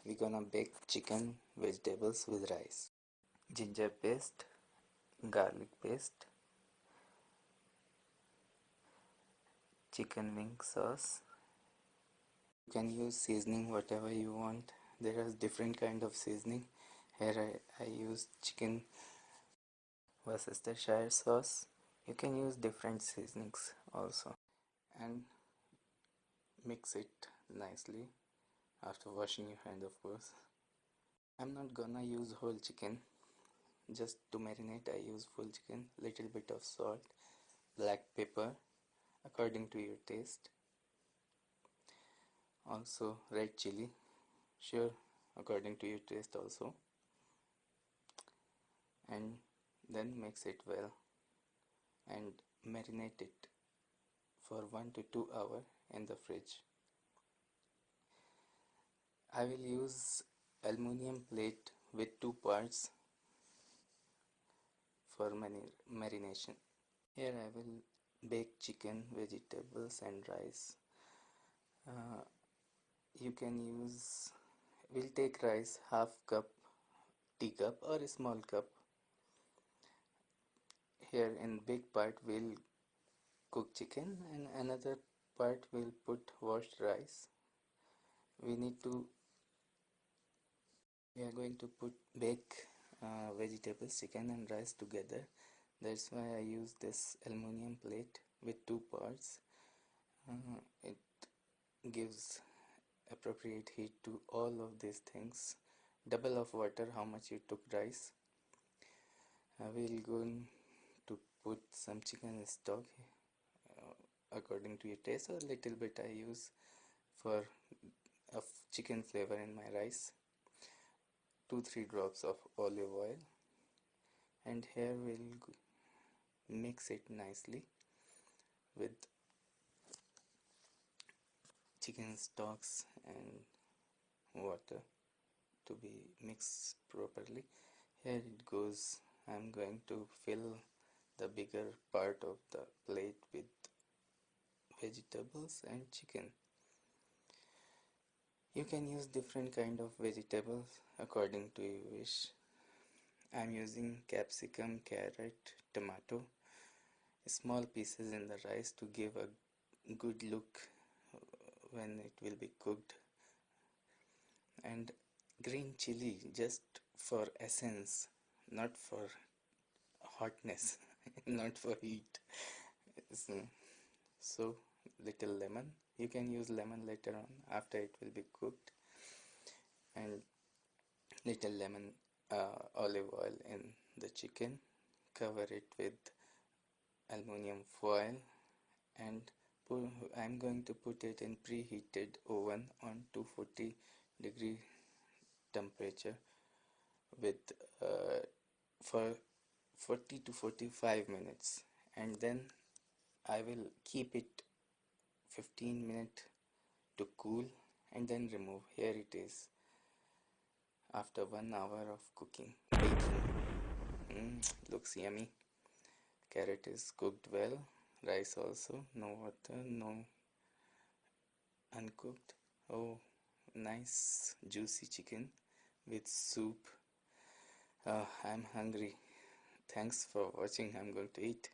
we're gonna bake chicken vegetables with rice. Ginger paste, garlic paste, chicken wing sauce. You can use seasoning whatever you want. There are different kind of seasoning. Here I use chicken Worcestershire sauce. You can use different seasonings also, and mix it nicely after washing your hand, of course. I'm not gonna use whole chicken. Just to marinate I use full chicken, little bit of salt, black pepper according to your taste, also red chili, sure, according to your taste also, and then mix it well and marinate it for 1 to 2 hours in the fridge. I will use aluminum plate with 2 parts for marination. Here I will bake chicken, vegetables and rice. Uh, you can use, we'll take rice half cup, teacup or a small cup. Here in big part we'll cook chicken and another part we'll put washed rice. We are going to bake vegetables, chicken and rice together. That's why I use this aluminum plate with 2 parts. It gives appropriate heat to all of these things. Double of water how much you took rice. We'll going to put some chicken stock according to your taste, or little bit I use for of chicken flavor in my rice. 2-3 drops of olive oil, and here we'll mix it nicely with chicken stocks and water to be mixed properly. Here it goes. I'm going to fill the bigger part of the plate with vegetables and chicken. You can use different kind of vegetables according to your wish. I'm using capsicum, carrot, tomato, small pieces in the rice to give a good look when it will be cooked, and green chili just for essence, not for hotness, not for heat. So little lemon, you can use lemon later on after it will be cooked, and little lemon olive oil in the chicken. Cover it with aluminum foil and I'm going to put it in preheated oven on 240-degree temperature with for 40 to 45 minutes, and then I will keep it 15 minutes to cool and then remove. Here it is after 1 hour of cooking, baking. Looks yummy. Carrot is cooked well, rice also, no water, no uncooked. Oh, nice juicy chicken with soup. I'm hungry. Thanks for watching. I'm going to eat.